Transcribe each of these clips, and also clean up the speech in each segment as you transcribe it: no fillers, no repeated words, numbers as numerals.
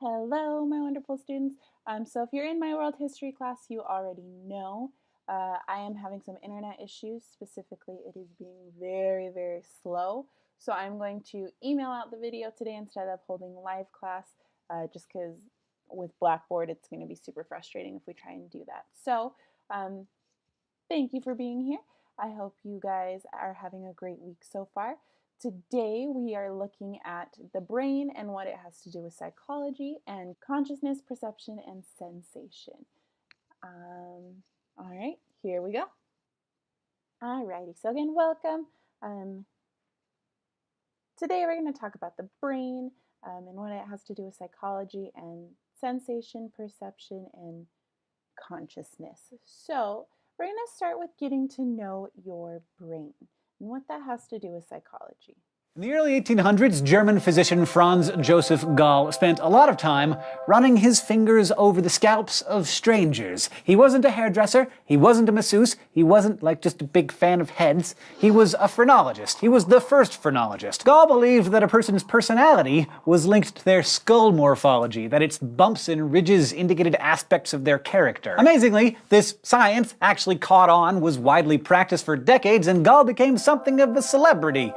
Hello, my wonderful students. So if you're in my world history class, you already know I am having some internet issues. Specifically, it is being very, very slow. So I'm going to email out the video today instead of holding live class, just because with Blackboard, it's going to be super frustrating if we try and do that. So um, thank you for being here. I hope you guys are having a great week so far. Today, we are looking at the brain and what it has to do with psychology and consciousness, perception, and sensation. All right, here we go. Alrighty, so again, welcome. Today, we're going to talk about the brain and what it has to do with psychology and sensation, perception, and consciousness. So, we're going to start with getting to know your brain and what that has to do with psychology. In the early 1800s, German physician Franz Joseph Gall spent a lot of time running his fingers over the scalps of strangers. He wasn't a hairdresser, he wasn't a masseuse, he wasn't just a big fan of heads. He was a phrenologist. He was the first phrenologist. Gall believed that a person's personality was linked to their skull morphology, that its bumps and ridges indicated aspects of their character. Amazingly, this science actually caught on, was widely practiced for decades, and Gall became something of a celebrity.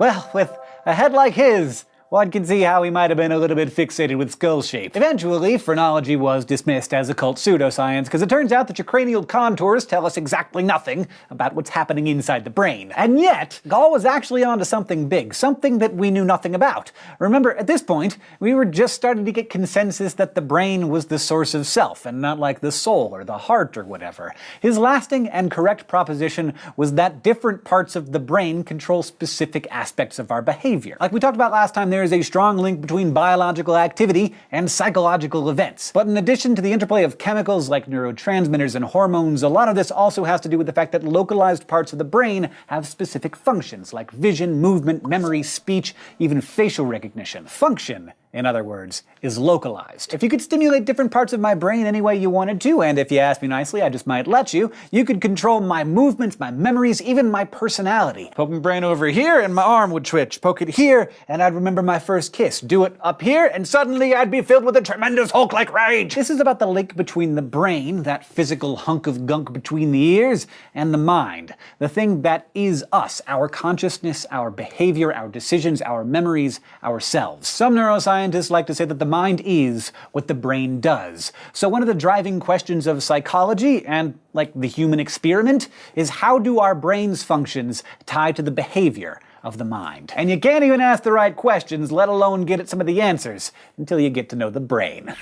Well, with a head like his, one can see how he might have been a little bit fixated with skull shape. Eventually, phrenology was dismissed as occult pseudoscience, because it turns out that your cranial contours tell us exactly nothing about what's happening inside the brain. And yet, Gall was actually onto something big, something that we knew nothing about. Remember, at this point, we were just starting to get consensus that the brain was the source of self, and not like the soul or the heart or whatever. His lasting and correct proposition was that different parts of the brain control specific aspects of our behavior. Like we talked about last time, there is a strong link between biological activity and psychological events. But in addition to the interplay of chemicals like neurotransmitters and hormones, a lot of this also has to do with the fact that localized parts of the brain have specific functions, like vision, movement, memory, speech, even facial recognition. Function, in other words, is localized. If you could stimulate different parts of my brain any way you wanted to, and if you asked me nicely, I just might let you could control my movements, my memories, even my personality. Poke my brain over here and my arm would twitch. Poke it here and I'd remember my first kiss. Do it up here and suddenly I'd be filled with a tremendous Hulk-like rage. This is about the link between the brain, that physical hunk of gunk between the ears, and the mind. The thing that is us, our consciousness, our behavior, our decisions, our memories, ourselves. Some neuroscientists like to say that the mind is what the brain does. So one of the driving questions of psychology, and the human experiment, is how do our brain's functions tie to the behavior of the mind? And you can't even ask the right questions, let alone get at some of the answers, until you get to know the brain.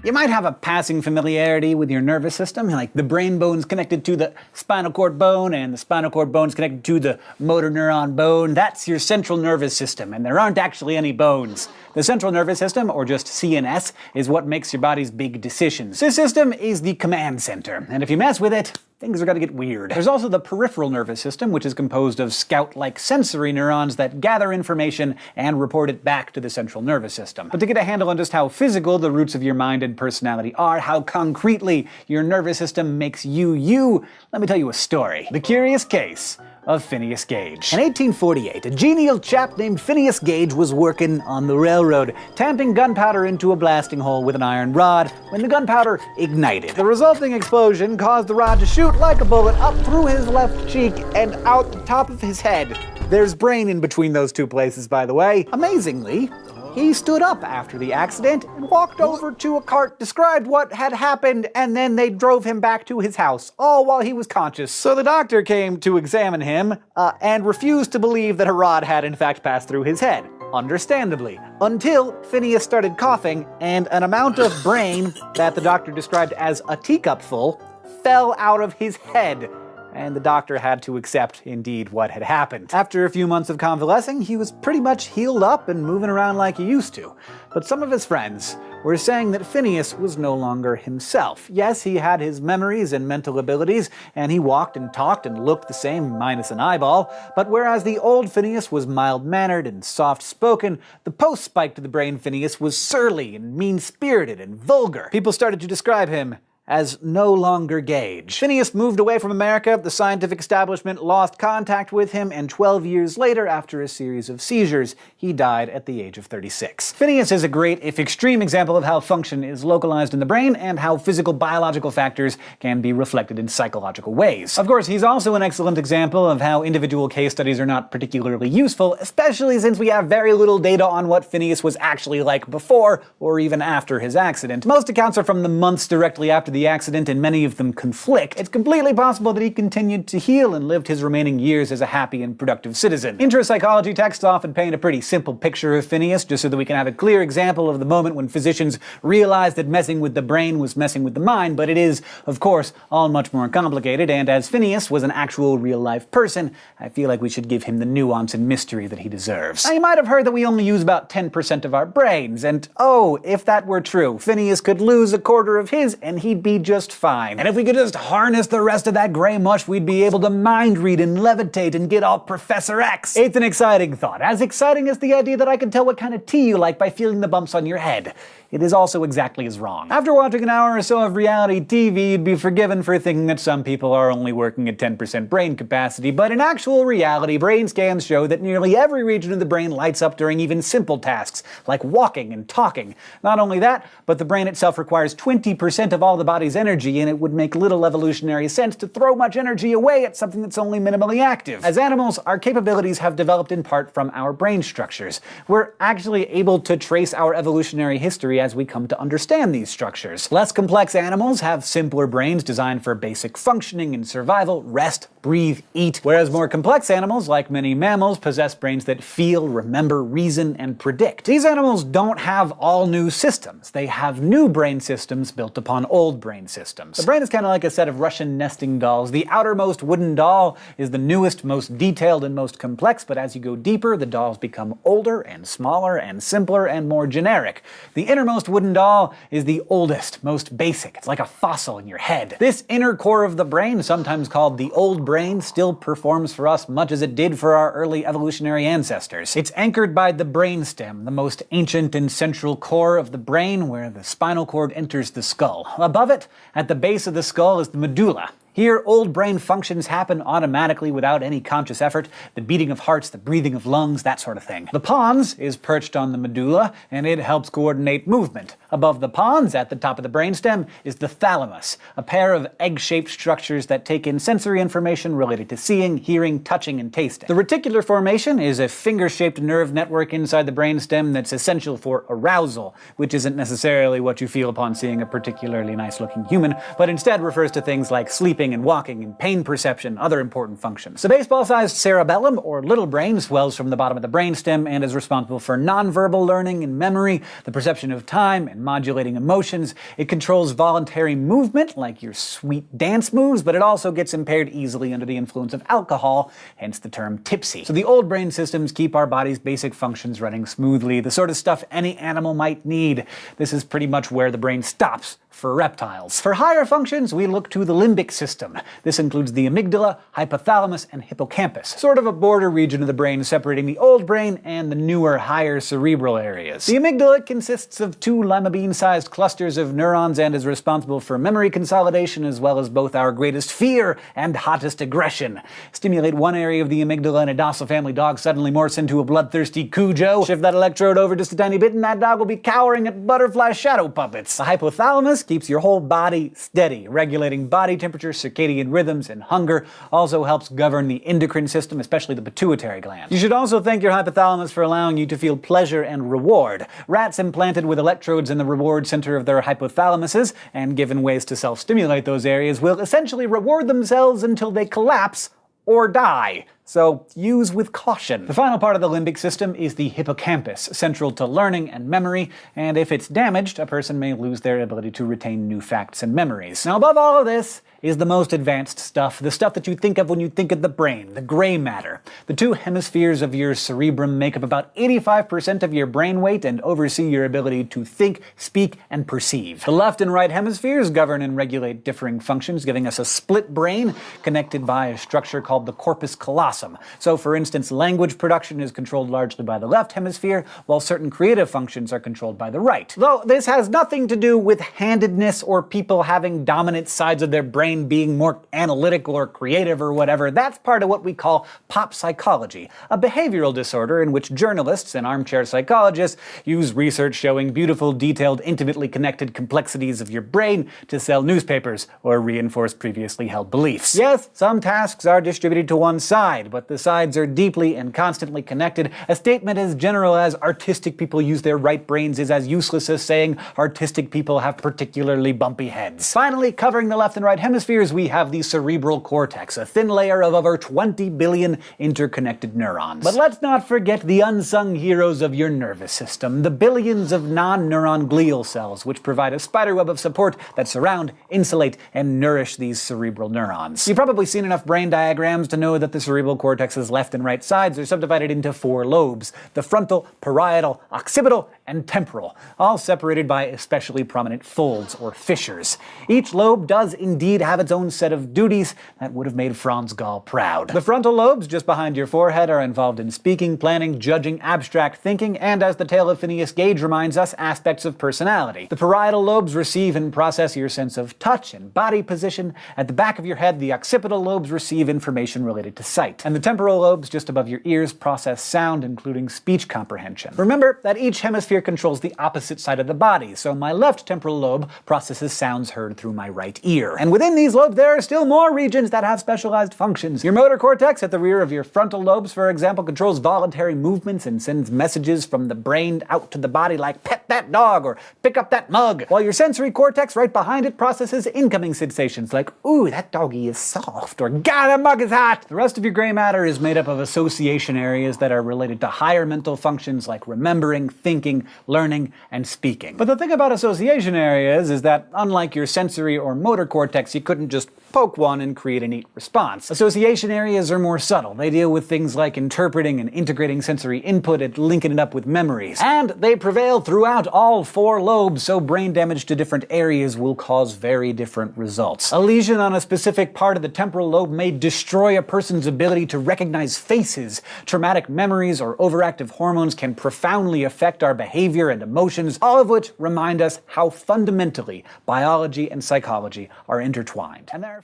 You might have a passing familiarity with your nervous system, like the brain bone's connected to the spinal cord bone, and the spinal cord bone's connected to the motor neuron bone. That's your central nervous system, and there aren't actually any bones. The central nervous system, or just CNS, is what makes your body's big decisions. This system is the command center, and if you mess with it, things are gonna get weird. There's also the peripheral nervous system, which is composed of scout-like sensory neurons that gather information and report it back to the central nervous system. But to get a handle on just how physical the roots of your mind and personality are, how concretely your nervous system makes you, let me tell you a story. The Curious Case of Phineas Gage. In 1848, a genial chap named Phineas Gage was working on the railroad, tamping gunpowder into a blasting hole with an iron rod when the gunpowder ignited. The resulting explosion caused the rod to shoot like a bullet up through his left cheek and out the top of his head. There's brain in between those two places, by the way. Amazingly, he stood up after the accident and walked over to a cart, described what had happened, and then they drove him back to his house, all while he was conscious. So the doctor came to examine him, and refused to believe that a rod had in fact passed through his head. Understandably. Until Phineas started coughing, and an amount of brain that the doctor described as a teacupful fell out of his head. And the doctor had to accept, indeed, what had happened. After a few months of convalescing, he was pretty much healed up and moving around like he used to. But some of his friends were saying that Phineas was no longer himself. Yes, he had his memories and mental abilities, and he walked and talked and looked the same, minus an eyeball, but whereas the old Phineas was mild-mannered and soft-spoken, the post-spike to the brain Phineas was surly and mean-spirited and vulgar. People started to describe him as no longer Gage. Phineas moved away from America, the scientific establishment lost contact with him, and 12 years later, after a series of seizures, he died at the age of 36. Phineas is a great, if extreme, example of how function is localized in the brain and how physical biological factors can be reflected in psychological ways. Of course, he's also an excellent example of how individual case studies are not particularly useful, especially since we have very little data on what Phineas was actually like before or even after his accident. Most accounts are from the months directly after the accident, and many of them conflict. It's completely possible that he continued to heal and lived his remaining years as a happy and productive citizen. Intro psychology texts often paint a pretty simple picture of Phineas, just so that we can have a clear example of the moment when physicians realized that messing with the brain was messing with the mind, but it is, of course, all much more complicated, and as Phineas was an actual real-life person, I feel like we should give him the nuance and mystery that he deserves. Now, you might have heard that we only use about 10% of our brains, and oh, if that were true, Phineas could lose a quarter of his and he'd be just fine. And if we could just harness the rest of that gray mush, we'd be able to mind read and levitate and get all Professor X. It's an exciting thought, as exciting as the idea that I can tell what kind of tea you like by feeling the bumps on your head. It is also exactly as wrong. After watching an hour or so of reality TV, you'd be forgiven for thinking that some people are only working at 10% brain capacity, but in actual reality, brain scans show that nearly every region of the brain lights up during even simple tasks, like walking and talking. Not only that, but the brain itself requires 20% of all the body's energy, and it would make little evolutionary sense to throw much energy away at something that's only minimally active. As animals, our capabilities have developed in part from our brain structures. We're actually able to trace our evolutionary history as we come to understand these structures. Less complex animals have simpler brains designed for basic functioning and survival, rest, breathe, eat, whereas more complex animals, like many mammals, possess brains that feel, remember, reason, and predict. These animals don't have all new systems. They have new brain systems built upon old brain systems. The brain is kind of like a set of Russian nesting dolls. The outermost wooden doll is the newest, most detailed, and most complex, but as you go deeper, the dolls become older and smaller and simpler and more generic. The innermost wooden doll is the oldest, most basic. It's like a fossil in your head. This inner core of the brain, sometimes called the old brain, still performs for us much as it did for our early evolutionary ancestors. It's anchored by the brainstem, the most ancient and central core of the brain where the spinal cord enters the skull. Above it, at the base of the skull, is the medulla. Here, old brain functions happen automatically without any conscious effort, the beating of hearts, the breathing of lungs, that sort of thing. The pons is perched on the medulla, and it helps coordinate movement. Above the pons, at the top of the brainstem, is the thalamus, a pair of egg-shaped structures that take in sensory information related to seeing, hearing, touching, and tasting. The reticular formation is a finger-shaped nerve network inside the brainstem that's essential for arousal, which isn't necessarily what you feel upon seeing a particularly nice-looking human, but instead refers to things like sleeping and walking and pain perception, other important functions. The baseball-sized cerebellum, or little brain, swells from the bottom of the brainstem and is responsible for nonverbal learning and memory, the perception of time, and modulating emotions. It controls voluntary movement, like your sweet dance moves, but it also gets impaired easily under the influence of alcohol, hence the term tipsy. So the old brain systems keep our body's basic functions running smoothly, the sort of stuff any animal might need. This is pretty much where the brain stops for reptiles. For higher functions, we look to the limbic system. This includes the amygdala, hypothalamus, and hippocampus, sort of a border region of the brain separating the old brain and the newer, higher cerebral areas. The amygdala consists of two lima bean-sized clusters of neurons and is responsible for memory consolidation as well as both our greatest fear and hottest aggression. Stimulate one area of the amygdala and a docile family dog suddenly morphs into a bloodthirsty Cujo. Shift that electrode over just a tiny bit and that dog will be cowering at butterfly shadow puppets. The hypothalamus keeps your whole body steady, regulating body temperature, circadian rhythms, and hunger. Also helps govern the endocrine system, especially the pituitary gland. You should also thank your hypothalamus for allowing you to feel pleasure and reward. Rats implanted with electrodes in the reward center of their hypothalamuses, and given ways to self-stimulate those areas, will essentially reward themselves until they collapse or die. So use with caution. The final part of the limbic system is the hippocampus, central to learning and memory, and if it's damaged, a person may lose their ability to retain new facts and memories. Now, above all of this is the most advanced stuff, the stuff that you think of when you think of the brain, the gray matter. The two hemispheres of your cerebrum make up about 85% of your brain weight and oversee your ability to think, speak, and perceive. The left and right hemispheres govern and regulate differing functions, giving us a split brain connected by a structure called the corpus callosum. awesome. So for instance, language production is controlled largely by the left hemisphere, while certain creative functions are controlled by the right. Though this has nothing to do with handedness or people having dominant sides of their brain being more analytical or creative or whatever. That's part of what we call pop psychology, a behavioral disorder in which journalists and armchair psychologists use research showing beautiful, detailed, intimately connected complexities of your brain to sell newspapers or reinforce previously held beliefs. Yes, some tasks are distributed to one side, but the sides are deeply and constantly connected. A statement as general as artistic people use their right brains is as useless as saying artistic people have particularly bumpy heads. Finally, covering the left and right hemispheres, we have the cerebral cortex, a thin layer of over 20 billion interconnected neurons. But let's not forget the unsung heroes of your nervous system, the billions of non-neuron glial cells, which provide a spiderweb of support that surround, insulate, and nourish these cerebral neurons. You've probably seen enough brain diagrams to know that the cerebral cortex's left and right sides are subdivided into 4 lobes: the frontal, parietal, occipital, and temporal, all separated by especially prominent folds or fissures. Each lobe does indeed have its own set of duties that would have made Franz Gall proud. The frontal lobes, just behind your forehead, are involved in speaking, planning, judging, abstract thinking, and, as the tale of Phineas Gage reminds us, aspects of personality. The parietal lobes receive and process your sense of touch and body position. At the back of your head, the occipital lobes receive information related to sight. And the temporal lobes, just above your ears, process sound, including speech comprehension. Remember that each hemisphere controls the opposite side of the body, so my left temporal lobe processes sounds heard through my right ear. And within these lobes, there are still more regions that have specialized functions. Your motor cortex at the rear of your frontal lobes, for example, controls voluntary movements and sends messages from the brain out to the body like pet that dog or pick up that mug, while your sensory cortex right behind it processes incoming sensations like ooh, that doggy is soft, or god, that mug is hot. The rest of your gray matter is made up of association areas that are related to higher mental functions like remembering, thinking, learning, and speaking. But the thing about association areas is that, unlike your sensory or motor cortex, you couldn't just poke one and create a neat response. Association areas are more subtle. They deal with things like interpreting and integrating sensory input and linking it up with memories. And they prevail throughout all 4 lobes, so brain damage to different areas will cause very different results. A lesion on a specific part of the temporal lobe may destroy a person's ability to recognize faces. Traumatic memories or overactive hormones can profoundly affect our behavior and emotions, all of which remind us how fundamentally biology and psychology are intertwined. And there are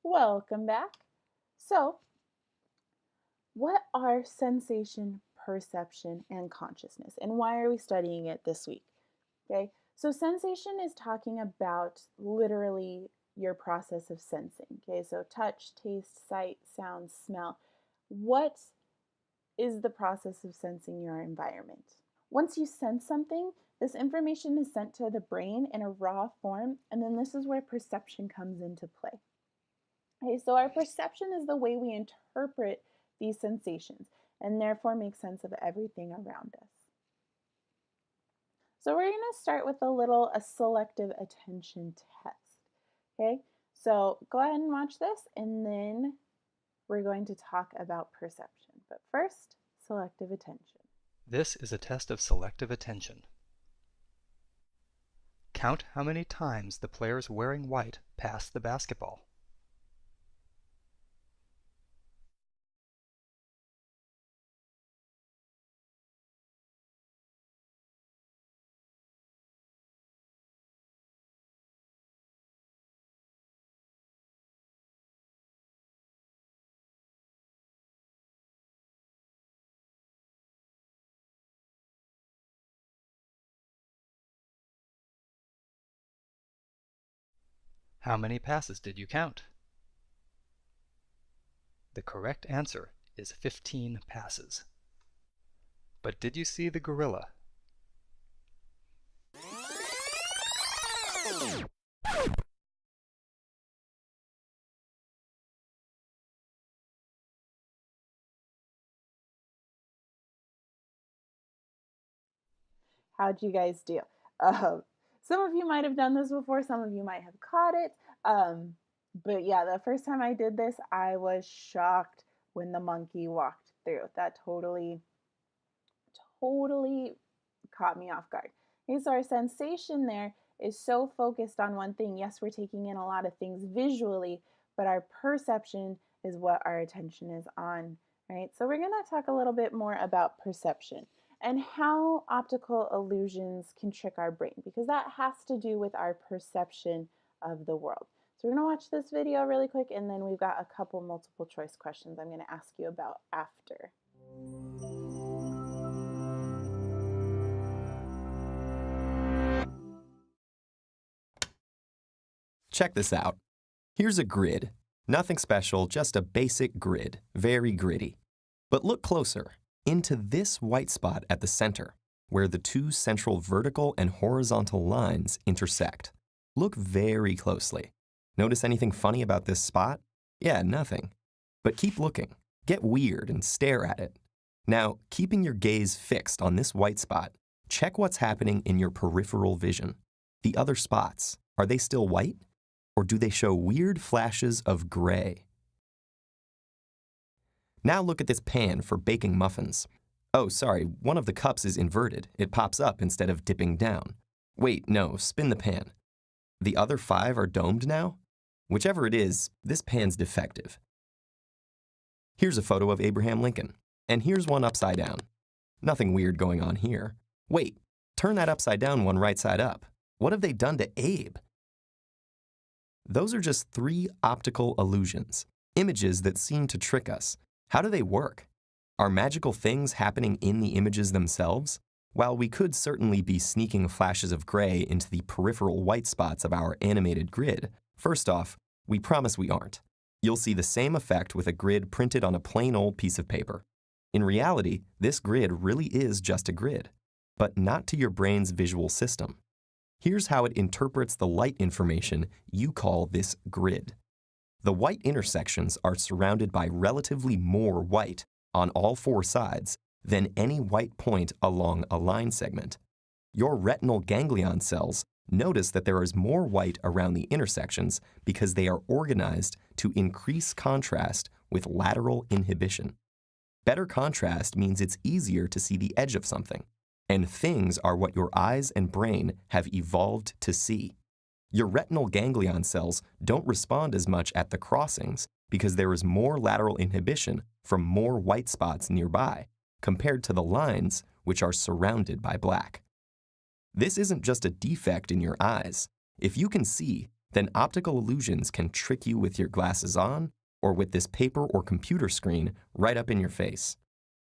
Welcome back. So, what are sensation, perception, and consciousness? And why are we studying it this week? Okay, so sensation is talking about literally your process of sensing. Okay, so touch, taste, sight, sound, smell. What is the process of sensing your environment? Once you sense something, this information is sent to the brain in a raw form, and then this is where perception comes into play. Okay, so our perception is the way we interpret these sensations and therefore make sense of everything around us. So we're going to start with a selective attention test. Okay, so go ahead and watch this, and then we're going to talk about perception. But first, selective attention. This is a test of selective attention. Count how many times the players wearing white pass the basketball. How many passes did you count? The correct answer is 15 passes. But did you see the gorilla? How'd you guys do? Some of you might have done this before, some of you might have caught it. But yeah, the first time I did this, I was shocked when the monkey walked through. That totally caught me off guard. Okay, so our sensation there is so focused on one thing. Yes, we're taking in a lot of things visually, but our perception is what our attention is on Right? So we're going to talk a little bit more about perception and how optical illusions can trick our brain because that has to do with our perception of the world. So we're going to watch this video really quick and then we've got a couple multiple choice questions I'm going to ask you about after. Check this out. Here's a grid. Nothing special, just a basic grid, very gritty. But look closer, into this white spot at the center, where the two central vertical and horizontal lines intersect. Look very closely. Notice anything funny about this spot? Yeah, nothing. But keep looking. Get weird and stare at it. Now, keeping your gaze fixed on this white spot, check what's happening in your peripheral vision. The other spots, are they still white? Or do they show weird flashes of gray? Now look at this pan for baking muffins. Oh, sorry, one of the cups is inverted. It pops up instead of dipping down. Wait, no, spin the pan. The other 5 are domed now? Whichever it is, this pan's defective. Here's a photo of Abraham Lincoln, and here's one upside down. Nothing weird going on here. Wait, turn that upside down one right side up. What have they done to Abe? Those are just 3 optical illusions, images that seem to trick us. How do they work? Are magical things happening in the images themselves? While we could certainly be sneaking flashes of gray into the peripheral white spots of our animated grid, first off, we promise we aren't. You'll see the same effect with a grid printed on a plain old piece of paper. In reality, this grid really is just a grid, but not to your brain's visual system. Here's how it interprets the light information you call this grid. The white intersections are surrounded by relatively more white on all 4 sides than any white point along a line segment. Your retinal ganglion cells notice that there is more white around the intersections because they are organized to increase contrast with lateral inhibition. Better contrast means it's easier to see the edge of something. And things are what your eyes and brain have evolved to see. Your retinal ganglion cells don't respond as much at the crossings because there is more lateral inhibition from more white spots nearby, compared to the lines which are surrounded by black. This isn't just a defect in your eyes. If you can see, then optical illusions can trick you with your glasses on or with this paper or computer screen right up in your face.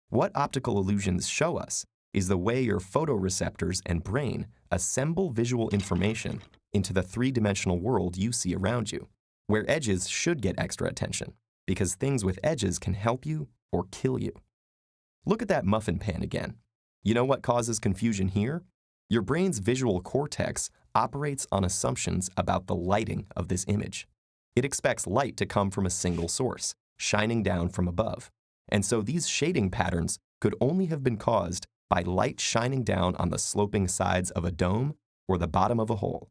What optical illusions show us is the way your photoreceptors and brain assemble visual information into the 3-dimensional world you see around you, where edges should get extra attention, because things with edges can help you or kill you. Look at that muffin pan again. You know what causes confusion here? Your brain's visual cortex operates on assumptions about the lighting of this image. It expects light to come from a single source, shining down from above. And so these shading patterns could only have been caused by light shining down on the sloping sides of a dome or the bottom of a hole.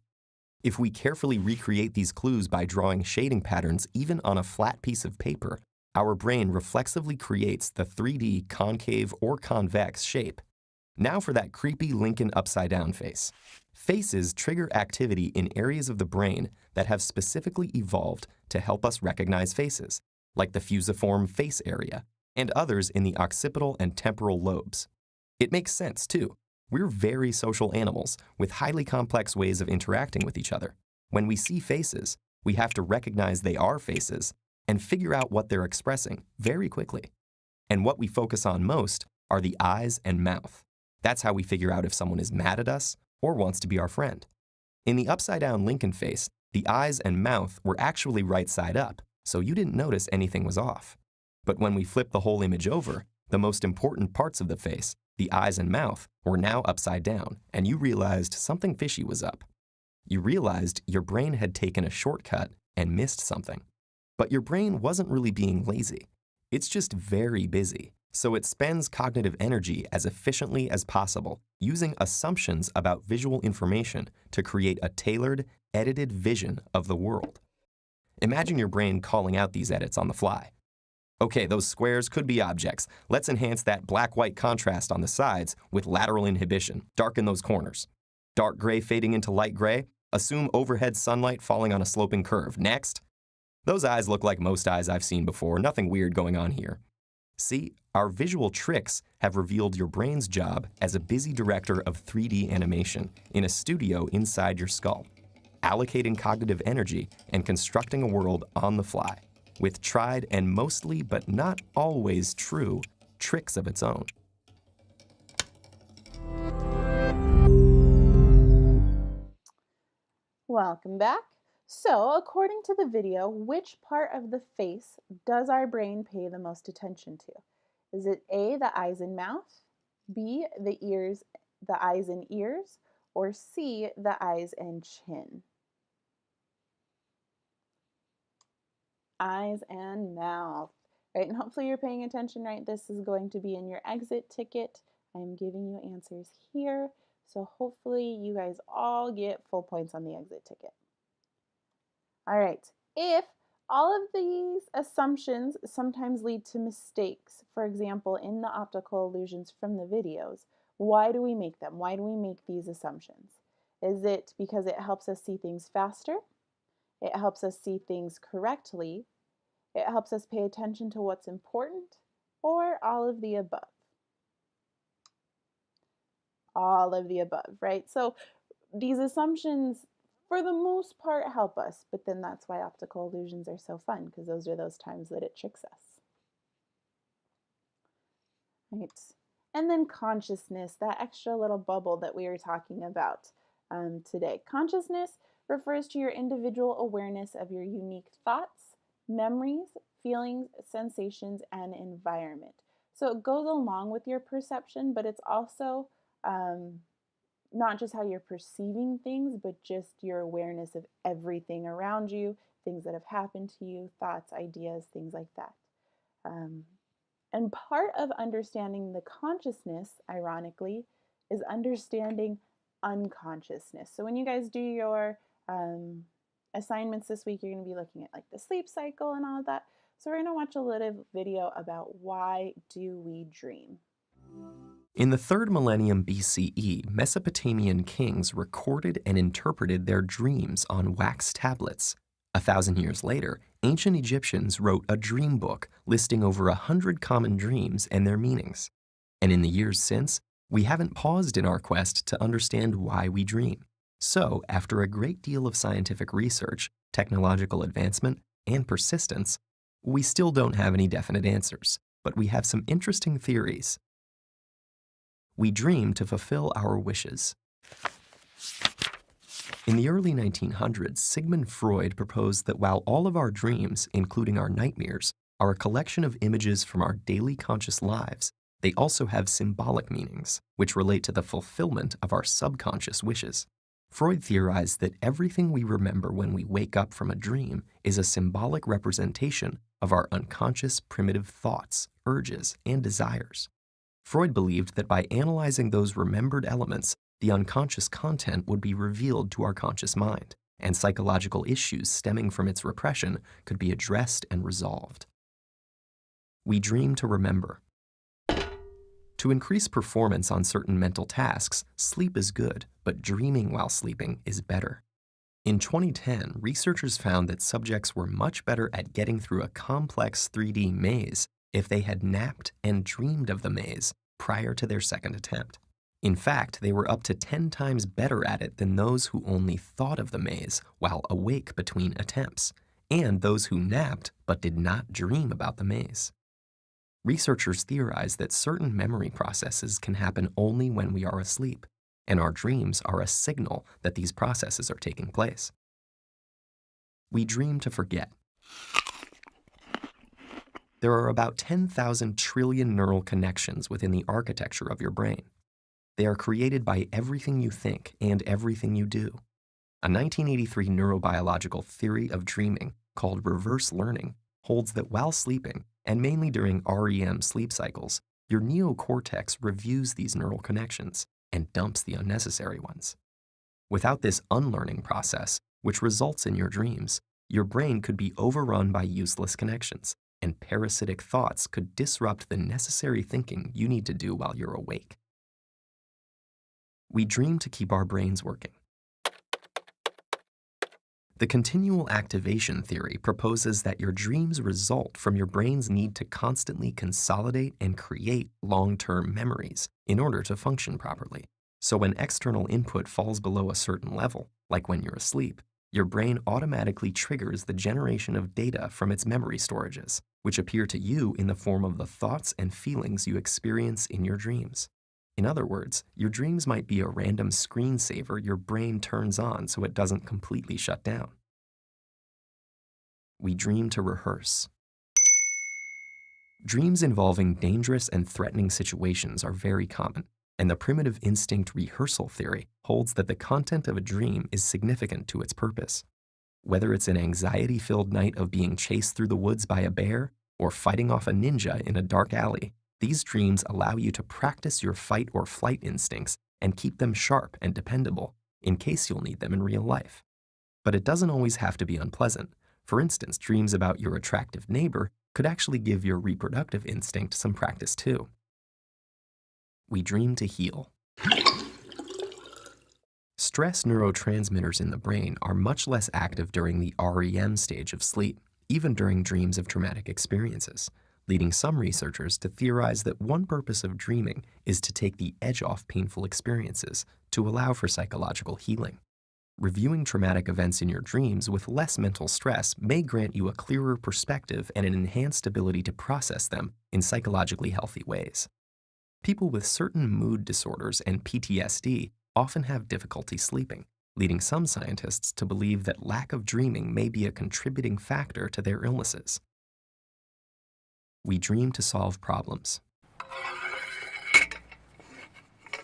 If we carefully recreate these clues by drawing shading patterns even on a flat piece of paper, our brain reflexively creates the 3D concave or convex shape. Now for that creepy Lincoln upside-down face. Faces trigger activity in areas of the brain that have specifically evolved to help us recognize faces, like the fusiform face area, and others in the occipital and temporal lobes. It makes sense, too. We're very social animals with highly complex ways of interacting with each other. When we see faces, we have to recognize they are faces and figure out what they're expressing very quickly. And what we focus on most are the eyes and mouth. That's how we figure out if someone is mad at us or wants to be our friend. In the upside-down Lincoln face, the eyes and mouth were actually right side up, so you didn't notice anything was off. But when we flip the whole image over, the most important parts of the face, the eyes and mouth, were now upside down, and you realized something fishy was up. You realized your brain had taken a shortcut and missed something. But your brain wasn't really being lazy. It's just very busy, so it spends cognitive energy as efficiently as possible, using assumptions about visual information to create a tailored, edited vision of the world. Imagine your brain calling out these edits on the fly. Okay, those squares could be objects. Let's enhance that black-white contrast on the sides with lateral inhibition. Darken those corners. Dark gray fading into light gray. Assume overhead sunlight falling on a sloping curve. Next. Those eyes look like most eyes I've seen before. Nothing weird going on here. See, our visual tricks have revealed your brain's job as a busy director of 3D animation in a studio inside your skull, allocating cognitive energy and constructing a world on the fly, with tried and mostly, but not always true, tricks of its own. Welcome back. So, according to the video, which part of the face does our brain pay the most attention to? Is it A, the eyes and mouth, B, the eyes and ears, or C, the eyes and chin? Eyes and mouth. Right, and hopefully you're paying attention, right? This is going to be in your exit ticket. I'm giving you answers here. So hopefully you guys all get full points on the exit ticket. All right, if all of these assumptions sometimes lead to mistakes, for example, in the optical illusions from the videos, why do we make them? Why do we make these assumptions? Is it because it helps us see things faster? It helps us see things correctly? It helps us pay attention to what's important? Or all of the above? All of the above, right? So these assumptions, for the most part, help us, but then that's why optical illusions are so fun, because those are those times that it tricks us. Right. And then consciousness, that extra little bubble that we were talking about today. Consciousness refers to your individual awareness of your unique thoughts, memories, feelings, sensations, and environment. So it goes along with your perception, but it's also not just how you're perceiving things, but just your awareness of everything around you, things that have happened to you, thoughts, ideas, things like that. And part of understanding the consciousness, ironically, is understanding unconsciousness. So when you guys do your assignments this week, you're going to be looking at like the sleep cycle and all of that. So we're going to watch a little video about why do we dream. In the 3rd millennium BCE, Mesopotamian kings recorded and interpreted their dreams on wax tablets. 1,000 years later, ancient Egyptians wrote a dream book listing over 100 common dreams and their meanings. And in the years since, we haven't paused in our quest to understand why we dream. So, after a great deal of scientific research, technological advancement, and persistence, we still don't have any definite answers, but we have some interesting theories. We dream to fulfill our wishes. In the early 1900s, Sigmund Freud proposed that while all of our dreams, including our nightmares, are a collection of images from our daily conscious lives, they also have symbolic meanings, which relate to the fulfillment of our subconscious wishes. Freud theorized that everything we remember when we wake up from a dream is a symbolic representation of our unconscious primitive thoughts, urges, and desires. Freud believed that by analyzing those remembered elements, the unconscious content would be revealed to our conscious mind, and psychological issues stemming from its repression could be addressed and resolved. We dream to remember. To increase performance on certain mental tasks, sleep is good, but dreaming while sleeping is better. In 2010, researchers found that subjects were much better at getting through a complex 3D maze if they had napped and dreamed of the maze prior to their second attempt. In fact, they were up to 10 times better at it than those who only thought of the maze while awake between attempts, and those who napped but did not dream about the maze. Researchers theorize that certain memory processes can happen only when we are asleep, and our dreams are a signal that these processes are taking place. We dream to forget. There are about 10,000 trillion neural connections within the architecture of your brain. They are created by everything you think and everything you do. A 1983 neurobiological theory of dreaming called reverse learning holds that while sleeping, and mainly during REM sleep cycles, your neocortex reviews these neural connections and dumps the unnecessary ones. Without this unlearning process, which results in your dreams, your brain could be overrun by useless connections, and parasitic thoughts could disrupt the necessary thinking you need to do while you're awake. We dream to keep our brains working. The continual activation theory proposes that your dreams result from your brain's need to constantly consolidate and create long-term memories in order to function properly. So when external input falls below a certain level, like when you're asleep, your brain automatically triggers the generation of data from its memory storages, which appear to you in the form of the thoughts and feelings you experience in your dreams. In other words, your dreams might be a random screensaver your brain turns on so it doesn't completely shut down. We dream to rehearse. Dreams involving dangerous and threatening situations are very common, and the primitive instinct rehearsal theory holds that the content of a dream is significant to its purpose. Whether it's an anxiety-filled night of being chased through the woods by a bear or fighting off a ninja in a dark alley, these dreams allow you to practice your fight or flight instincts and keep them sharp and dependable in case you'll need them in real life. But it doesn't always have to be unpleasant. For instance, dreams about your attractive neighbor could actually give your reproductive instinct some practice too. We dream to heal. Stress neurotransmitters in the brain are much less active during the REM stage of sleep, even during dreams of traumatic experiences, leading some researchers to theorize that one purpose of dreaming is to take the edge off painful experiences to allow for psychological healing. Reviewing traumatic events in your dreams with less mental stress may grant you a clearer perspective and an enhanced ability to process them in psychologically healthy ways. People with certain mood disorders and PTSD often have difficulty sleeping, leading some scientists to believe that lack of dreaming may be a contributing factor to their illnesses. We dream to solve problems.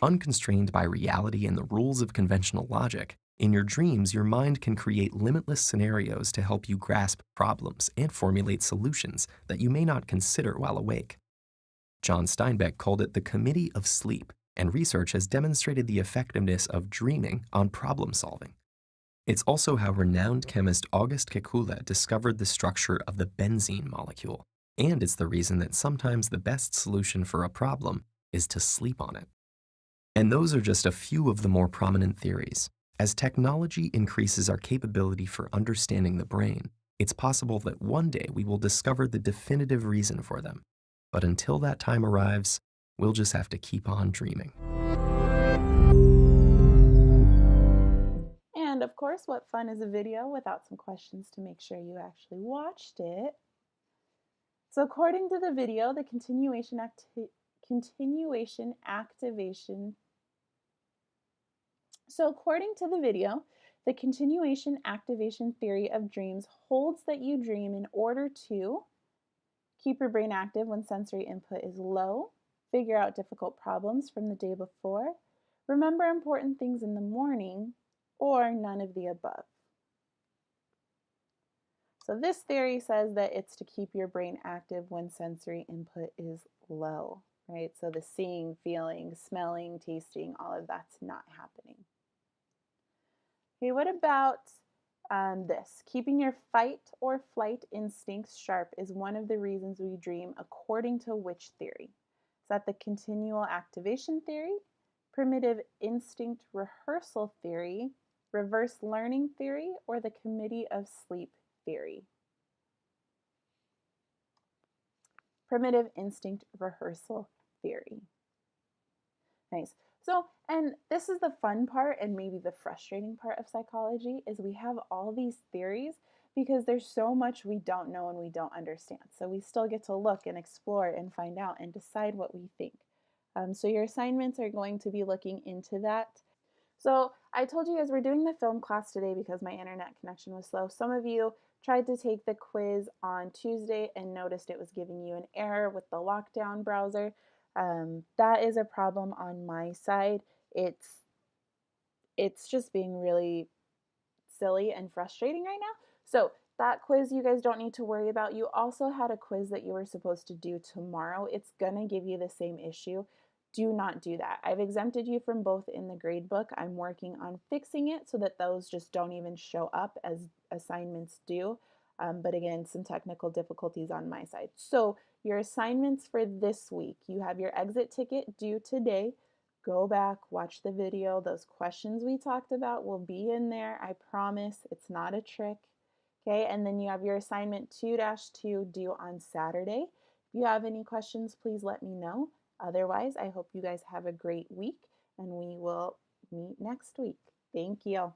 Unconstrained by reality and the rules of conventional logic, in your dreams, your mind can create limitless scenarios to help you grasp problems and formulate solutions that you may not consider while awake. John Steinbeck called it the committee of sleep, and research has demonstrated the effectiveness of dreaming on problem solving. It's also how renowned chemist August Kekule discovered the structure of the benzene molecule, and it's the reason that sometimes the best solution for a problem is to sleep on it. And those are just a few of the more prominent theories. As technology increases our capability for understanding the brain, it's possible that one day we will discover the definitive reason for them. But until that time arrives, we'll just have to keep on dreaming. And of course, what fun is a video without some questions to make sure you actually watched it? So according to the video, the continuation activation theory of dreams holds that you dream in order to keep your brain active when sensory input is low, figure out difficult problems from the day before, remember important things in the morning, or none of the above. So this theory says that it's to keep your brain active when sensory input is low, right? So the seeing, feeling, smelling, tasting, all of that's not happening. Okay, what about this? Keeping your fight or flight instincts sharp is one of the reasons we dream, according to which theory? Is that the continual activation theory, primitive instinct rehearsal theory, reverse learning theory, or the committee of sleep theory? Primitive instinct rehearsal theory. Nice. So, and this is the fun part and maybe the frustrating part of psychology is we have all these theories because there's so much we don't know and we don't understand. So we still get to look and explore and find out and decide what we think. So your assignments are going to be looking into that. So I told you guys we're doing the film class today because my internet connection was slow. Some of you tried to take the quiz on Tuesday and noticed it was giving you an error with the lockdown browser. That is a problem on my side. It's just being really silly and frustrating right now. So that quiz you guys don't need to worry about. You also had a quiz that you were supposed to do tomorrow. It's gonna give you the same issue. Do not do that. I've exempted you from both in the grade book. I'm working on fixing it so that those just don't even show up as assignments do. But again, some technical difficulties on my side. So your assignments for this week, you have your exit ticket due today. go back, watch the video. Those questions we talked about will be in there. I promise it's not a trick. Okay, and then you have your assignment 2-2 due on Saturday. If you have any questions, please let me know. Otherwise, I hope you guys have a great week and we will meet next week. Thank you.